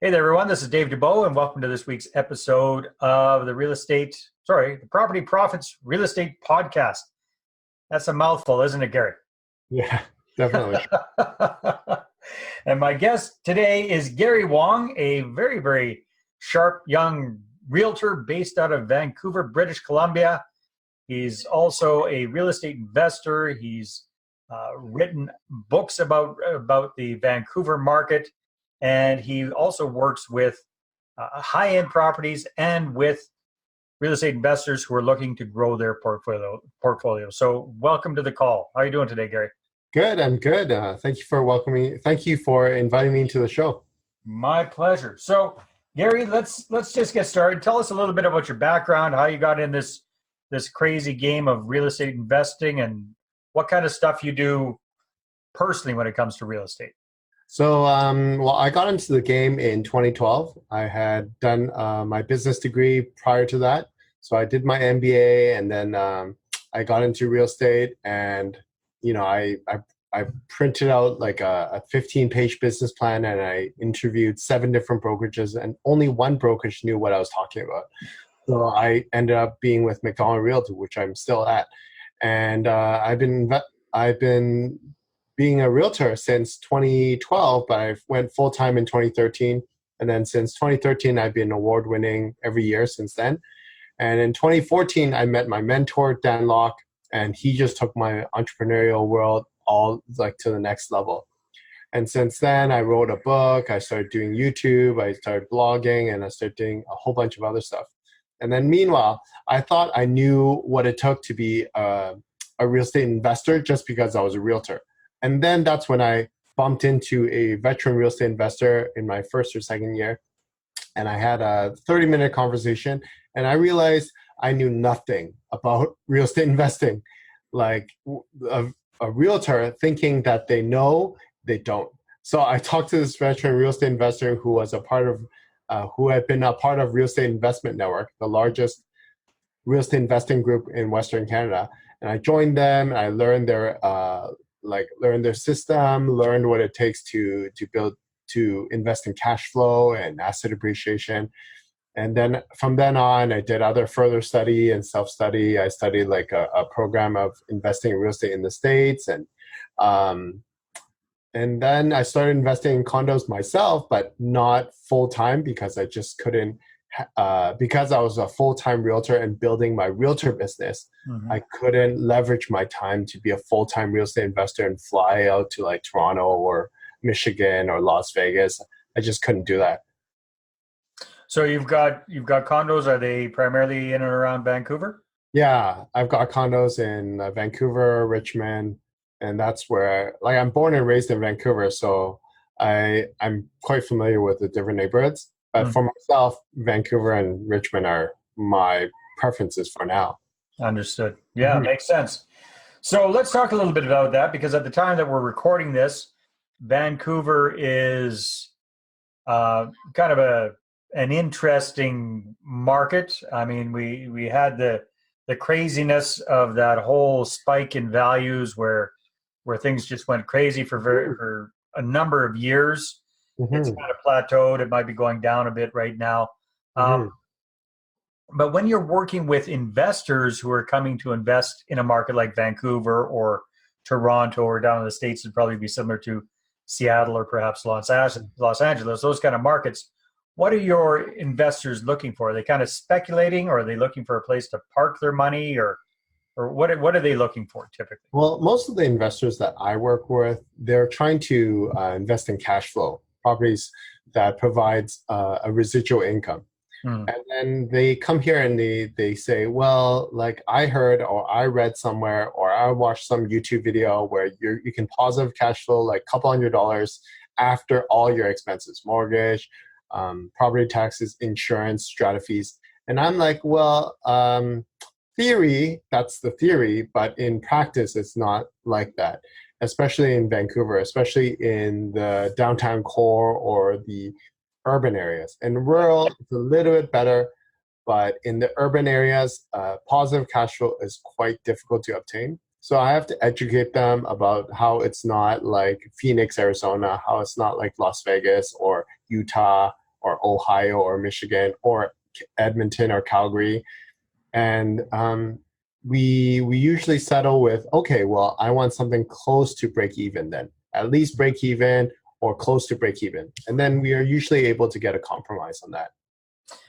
Hey there, everyone. This is Dave Dubeau, and welcome to this week's episode of the Property Profits Real Estate Podcast. That's a mouthful, isn't it, Gary? Yeah, definitely. And my guest today is Gary Wong, a very, very sharp young realtor based out of Vancouver, British Columbia. He's also a real estate investor. He's written books about the Vancouver market. And he also works with high-end properties and with real estate investors who are looking to grow their portfolio. So welcome to the call. How are you doing today, Gary? Good, I'm good. Thank you for welcoming. Thank you for inviting me into the show. My pleasure. So, Gary, let's just get started. Tell us a little bit about your background, how you got in this crazy game of real estate investing, and what kind of stuff you do personally when it comes to real estate. So, I got into the game in 2012. I had done my business degree prior to that. So I did my MBA, and then I got into real estate. And I printed out like a 15-page business plan, and I interviewed 7 different brokerages, and only one brokerage knew what I was talking about. So I ended up being with McDonald Realty, which I'm still at, and I've been being a realtor since 2012, but I went full-time in 2013. And then since 2013, I've been award-winning every year since then. And in 2014, I met my mentor, Dan Lok, and he just took my entrepreneurial world all like to the next level. And since then, I wrote a book, I started doing YouTube, I started blogging, and I started doing a whole bunch of other stuff. And then meanwhile, I thought I knew what it took to be a real estate investor just because I was a realtor. And then that's when I bumped into a veteran real estate investor in my first or second year. And I had a 30-minute conversation, and I realized I knew nothing about real estate investing. Like a realtor thinking that they know, they don't. So I talked to this veteran real estate investor who was who had been a part of Real Estate Investment Network, the largest real estate investing group in Western Canada. And I joined them, and I learned their system, learned what it takes to invest in cash flow and asset appreciation. And then from then on, I did other further study and self-study. I studied like a program of investing in real estate in the States. And then I started investing in condos myself, but not full-time because I just couldn't, because I was a full-time realtor and building my realtor business, I couldn't leverage my time to be a full-time real estate investor and fly out to like Toronto or Michigan or Las Vegas. I just couldn't do that. So you've got condos. Are they primarily in and around Vancouver? Yeah, I've got condos in Vancouver, Richmond, and that's where I'm born and raised in Vancouver, so I'm quite familiar with the different neighborhoods. But for myself, Vancouver and Richmond are my preferences for now. Understood. Yeah, makes sense. So let's talk a little bit about that, because at the time that we're recording this, Vancouver is kind of an interesting market. I mean, we had the craziness of that whole spike in values where things just went crazy for a number of years. It's kind of plateaued. It might be going down a bit right now. But when you're working with investors who are coming to invest in a market like Vancouver or Toronto or down in the States, it'd probably be similar to Seattle or perhaps Los Angeles, those kind of markets. What are your investors looking for? Are they kind of speculating, or are they looking for a place to park their money, or what are they looking for typically? Well, most of the investors that I work with, they're trying to invest in cash flow properties that provides a residual income. And then they come here and they say, well, like I heard or I read somewhere or I watched some YouTube video where you can positive cash flow like a couple $100 after all your expenses, mortgage, property taxes, insurance, strata fees. And I'm like, well, theory, that's the theory, but in practice, it's not like that, especially in Vancouver, especially in the downtown core or the urban areas. In rural, it's a little bit better, but in the urban areas, positive cash flow is quite difficult to obtain. So I have to educate them about how it's not like Phoenix, Arizona, how it's not like Las Vegas or Utah or Ohio or Michigan or Edmonton or Calgary. And we usually settle with, okay, well, I want something close to break even then, at least break even or close to break even. And then we are usually able to get a compromise on that.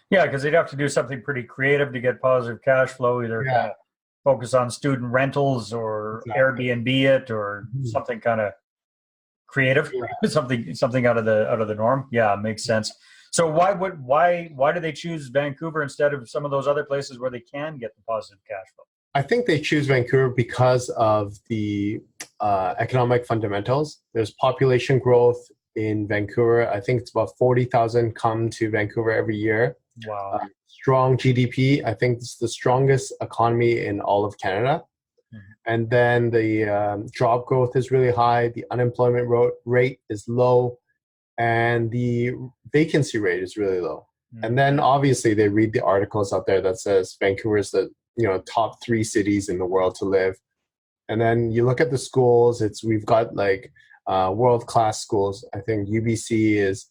Yeah, because they'd have to do something pretty creative to get positive cash flow, either kind of focus on student rentals or Airbnb it or something kind of creative, something out of the norm. Yeah, makes sense. So why do they choose Vancouver instead of some of those other places where they can get the positive cash flow? I think they choose Vancouver because of the economic fundamentals. There's population growth in Vancouver. I think it's about 40,000 come to Vancouver every year. Wow. Strong GDP. I think it's the strongest economy in all of Canada. And then the job growth is really high. The unemployment rate is low. And the vacancy rate is really low. And then obviously they read the articles out there that says Vancouver is the top 3 cities in the world to live. And then you look at the schools, we've got like world-class schools. I think UBC is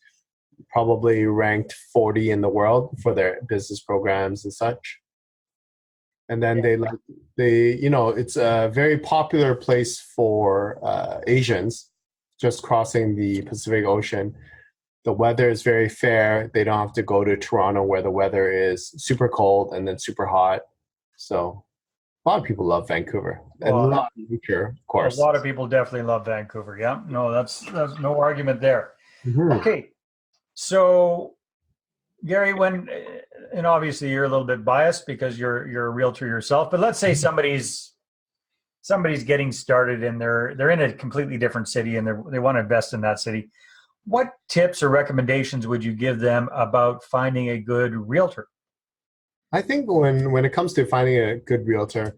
probably ranked 40 in the world for their business programs and such. And then it's a very popular place for Asians just crossing the Pacific Ocean. The weather is very fair. They don't have to go to Toronto where the weather is super cold and then super hot. So a lot of people love Vancouver. And a lot of nature, of course. A lot of people definitely love Vancouver. Yeah, no, that's no argument there. Okay, so Gary, and obviously you're a little bit biased because you're a realtor yourself, but let's say somebody's getting started and they're in a completely different city and they want to invest in that city. What tips or recommendations would you give them about finding a good realtor? I think when it comes to finding a good realtor,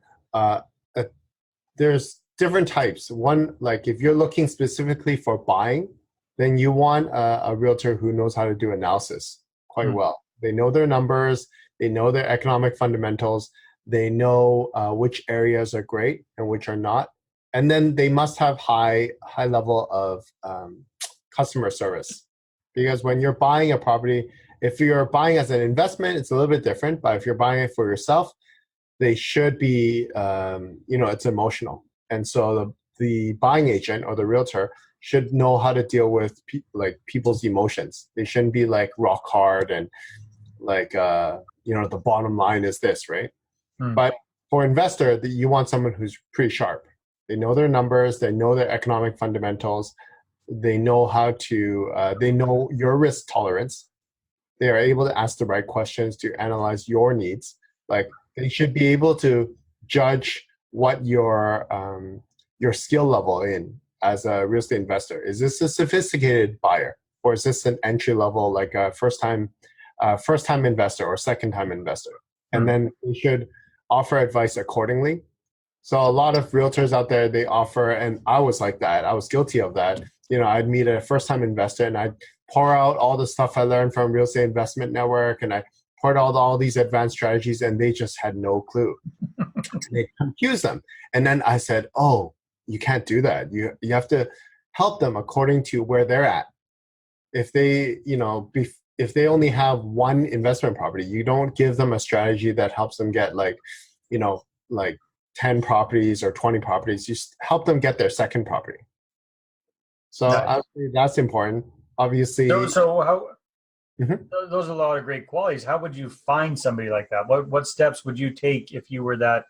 there's different types. One, like if you're looking specifically for buying, then you want a realtor who knows how to do analysis quite well. They know their numbers, they know their economic fundamentals, they know which areas are great and which are not. And then they must have high level of customer service. Because when you're buying a property, if you're buying as an investment, it's a little bit different. But if you're buying it for yourself, they should be, it's emotional. And so the buying agent or the realtor should know how to deal with people's emotions. They shouldn't be like rock hard and like, the bottom line is this, right? But for investor, you want someone who's pretty sharp. They know their numbers, they know their economic fundamentals, they know they know your risk tolerance. They are able to ask the right questions to analyze your needs. Like they should be able to judge what your skill level in as a real estate investor. Is this a sophisticated buyer, or is this an entry level, like a first time investor or second time investor? And then they should offer advice accordingly. So a lot of realtors out there, they offer, and I was like that. I was guilty of that. I'd meet a first time investor and I'd pour out all the stuff I learned from Real Estate Investment Network, and I poured out all these advanced strategies, and they just had no clue. They confused them. And then I said, oh, you can't do that. You have to help them according to where they're at. If they, if they only have one investment property, you don't give them a strategy that helps them get like 10 properties or 20 properties. You help them get their second property. So I would say that's important. Obviously. So how? Those are a lot of great qualities. How would you find somebody like that? What steps would you take if you were that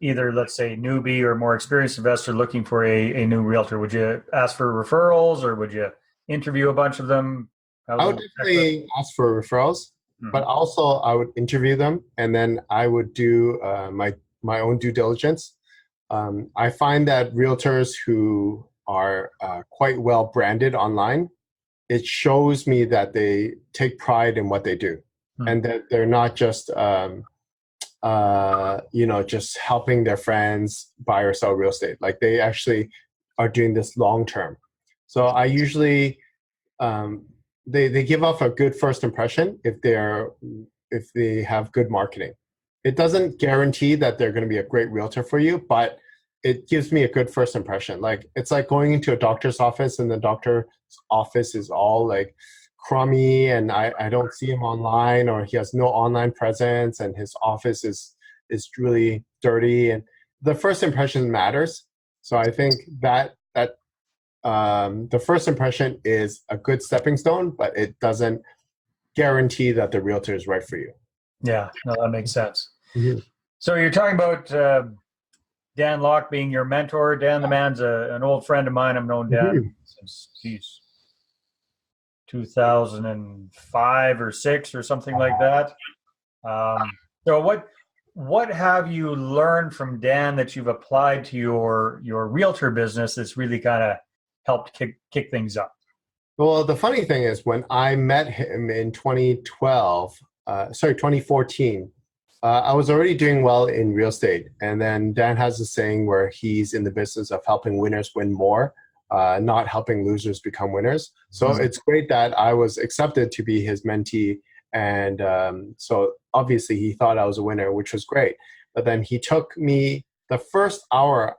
either, let's say, newbie or more experienced investor looking for a new realtor? Would you ask for referrals, or would you interview a bunch of them? I would definitely ask for referrals, but also I would interview them, and then I would do my own due diligence. I find that realtors who are quite well branded online, it shows me that they take pride in what they do, and that they're not just just helping their friends buy or sell real estate. Like they actually are doing this long term. So I usually they give off a good first impression if they have good marketing. It doesn't guarantee that they're going to be a great realtor for you, but it gives me a good first impression. Like it's like going into a doctor's office and the doctor's office is all like crummy, and I don't see him online, or he has no online presence, and his office is really dirty. And the first impression matters. So I think that the first impression is a good stepping stone, but it doesn't guarantee that the realtor is right for you. Yeah, no, that makes sense. Mm-hmm. So you're talking about Dan Lok being your mentor. Dan, the man's an old friend of mine. I've known Dan since, geez, 2005 or 6 or something like that. So what have you learned from Dan that you've applied to your realtor business that's really kind of helped kick things up? Well, the funny thing is, when I met him in 2014, I was already doing well in real estate. And then Dan has a saying where he's in the business of helping winners win more, not helping losers become winners. So it's great that I was accepted to be his mentee. And so obviously he thought I was a winner, which was great. But then he took me the first 1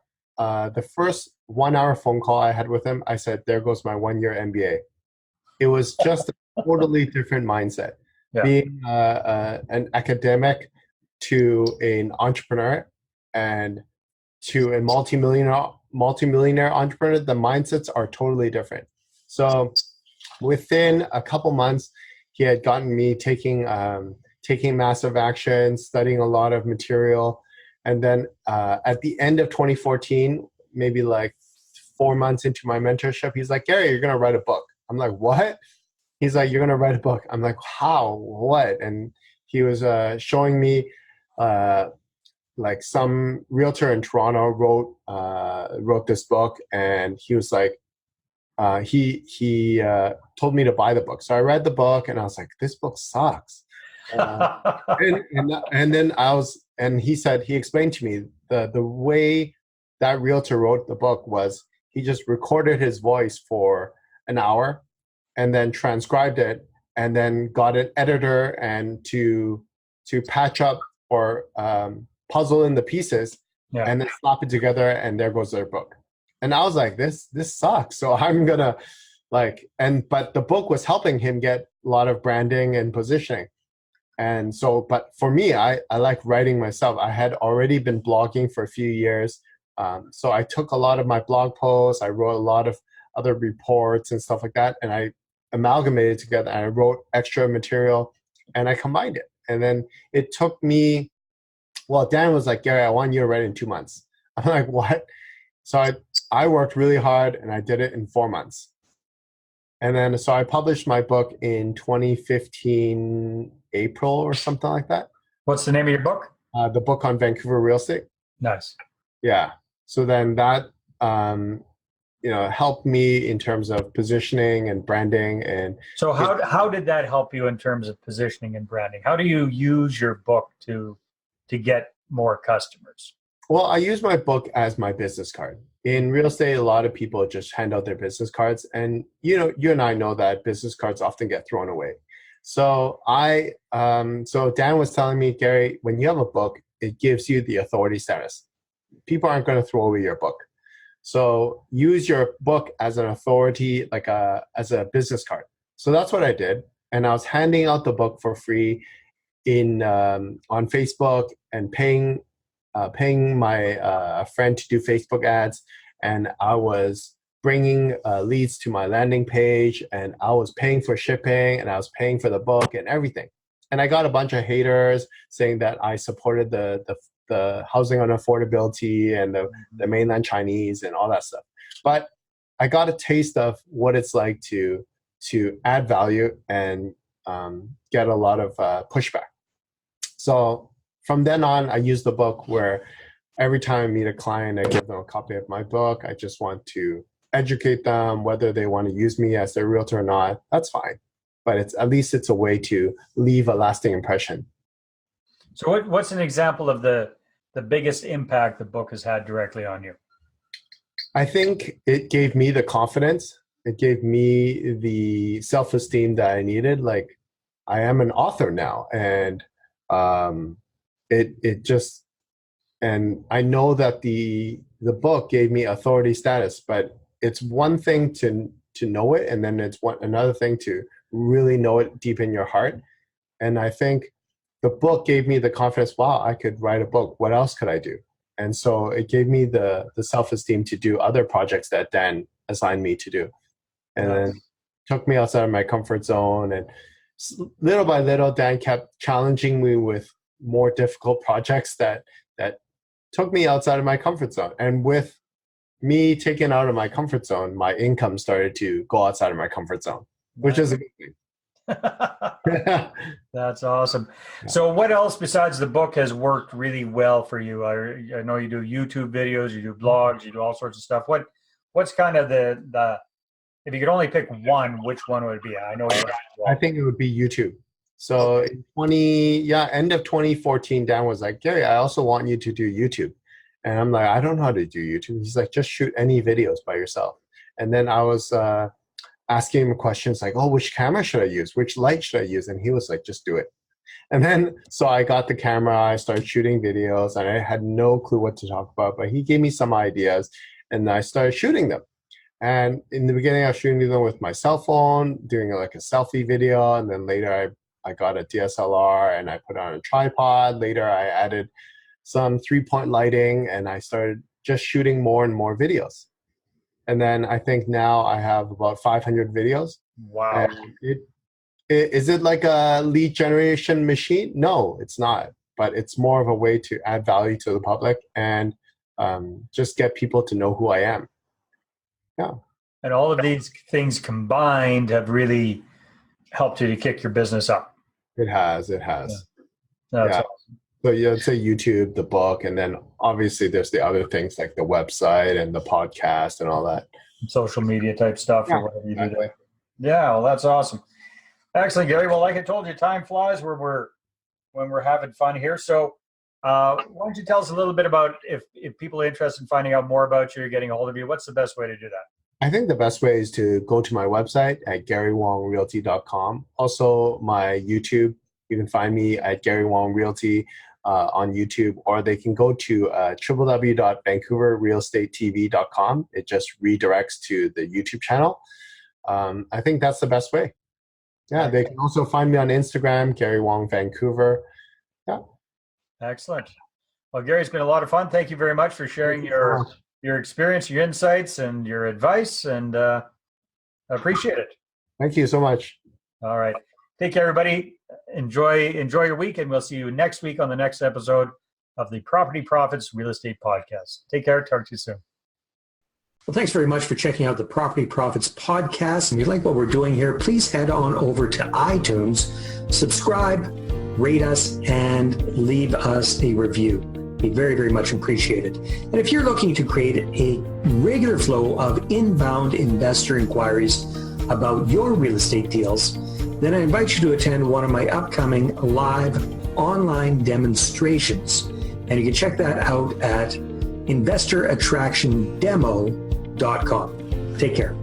hour phone call I had with him. I said, there goes my 1-year MBA. It was just a totally different mindset. Yeah. Being an academic to an entrepreneur and to a multimillionaire entrepreneur, the mindsets are totally different. So within a couple months, he had gotten me taking massive action, studying a lot of material. And then at the end of 2014, maybe like 4 months into my mentorship, he's like, Gary, you're going to write a book. I'm like, what? He's like, you're going to write a book. I'm like, how? What? And he was showing me like some realtor in Toronto wrote this book, and he was like, he told me to buy the book. So I read the book, and I was like, this book sucks. And then he explained to me the way that realtor wrote the book was he just recorded his voice for an hour and then transcribed it and then got an editor and to patch up or puzzle in the pieces and then slap it together, and there goes their book. And I was like, this sucks. So I'm gonna but the book was helping him get a lot of branding and positioning. And so, but for me, I like writing myself. I had already been blogging for a few years. So I took a lot of my blog posts, I wrote a lot of other reports and stuff like that, and I amalgamated together, and I wrote extra material, and I combined it. And then it took me, Dan was like, Gary, I want you to write it in 2 months. I'm like, what? So I worked really hard, and I did it in 4 months. And then, so I published my book in 2015, April or something like that. What's the name of your book? The book on Vancouver Real Estate. Nice. Yeah. So then that, helped me in terms of positioning and branding. And so how did that help you in terms of positioning and branding? How do you use your book to get more customers? Well, I use my book as my business card. In real estate, a lot of people just hand out their business cards, and you and I know that business cards often get thrown away. So so Dan was telling me, Gary, when you have a book, it gives you the authority status. People aren't going to throw away your book. So use your book as an authority, as a business card. So that's what I did, and I was handing out the book for free on Facebook and paying my friend to do Facebook ads, and I was bringing leads to my landing page, and I was paying for shipping, and I was paying for the book and everything. And I got a bunch of haters saying that I supported the housing unaffordability and the mainland Chinese and all that stuff. But I got a taste of what it's like to add value and get a lot of pushback. So from then on, I use the book where every time I meet a client, I give them a copy of my book. I just want to educate them, whether they want to use me as their realtor or not. That's fine. But at least it's a way to leave a lasting impression. So what's an example of the biggest impact the book has had directly on you? I think it gave me the confidence. It gave me the self-esteem that I needed. Like, I am an author now, and and I know that the book gave me authority status, but it's one thing to know it, and then it's another thing to really know it deep in your heart. And I think the book gave me the confidence, wow, I could write a book. What else could I do? And so it gave me the self-esteem to do other projects that Dan assigned me to do. And then took me outside of my comfort zone. And little by little, Dan kept challenging me with more difficult projects that took me outside of my comfort zone. And with me taken out of my comfort zone, my income started to go outside of my comfort zone, which is a good thing. That's awesome. So what else besides the book has worked really well for you? I know you do YouTube videos, you do blogs, you do all sorts of stuff. What's kind of the if you could only pick one, which one would it be? I know I think it would be YouTube. So in end of 2014, Dan was like, Gary, I also want you to do YouTube. And I'm like, I don't know how to do YouTube. He's like, just shoot any videos by yourself. And then I was asking him questions like, oh, which camera should I use? Which light should I use? And he was like, just do it. And then, so I got the camera, I started shooting videos, and I had no clue what to talk about, but he gave me some ideas, and I started shooting them. And in the beginning, I was shooting them with my cell phone, doing like a selfie video, and then later I got a DSLR, and I put it on a tripod. Later, I added some 3-point lighting, and I started just shooting more and more videos. And then I think now I have about 500 videos. Wow. And is it like a lead generation machine? No, it's not. But it's more of a way to add value to the public and just get people to know who I am. Yeah. And all of these things combined have really helped you to kick your business up. It has. It has. Yeah. That's awesome. So I'd say YouTube, the book, and then obviously there's the other things like the website and the podcast and all that. Social media type stuff or whatever you do there. Yeah, well, that's awesome. Excellent, Gary. Well, like I told you, time flies when we're having fun here. So why don't you tell us a little bit about if people are interested in finding out more about you or getting a hold of you, what's the best way to do that? I think the best way is to go to my website at GaryWongRealty.com. Also, my YouTube, you can find me at Gary Wong Realty on YouTube, or they can go to www.vancouverrealestatetv.com. It just redirects to the YouTube channel. I think that's the best way. Yeah, they can also find me on Instagram, Gary Wong Vancouver. Yeah. Excellent. Well, Gary, it's been a lot of fun. Thank you very much for sharing your experience, your insights, and your advice, and I appreciate it. Thank you so much. All right. Take care, everybody. Enjoy your week, and we'll see you next week on the next episode of the Property Profits Real Estate Podcast. Take care. Talk to you soon. Well, thanks very much for checking out the Property Profits Podcast. If you like what we're doing here, please head on over to iTunes, subscribe, rate us, and leave us a review. Be very, very much appreciated. And if you're looking to create a regular flow of inbound investor inquiries about your real estate deals, then I invite you to attend one of my upcoming live online demonstrations. And you can check that out at investorattractiondemo.com. Take care.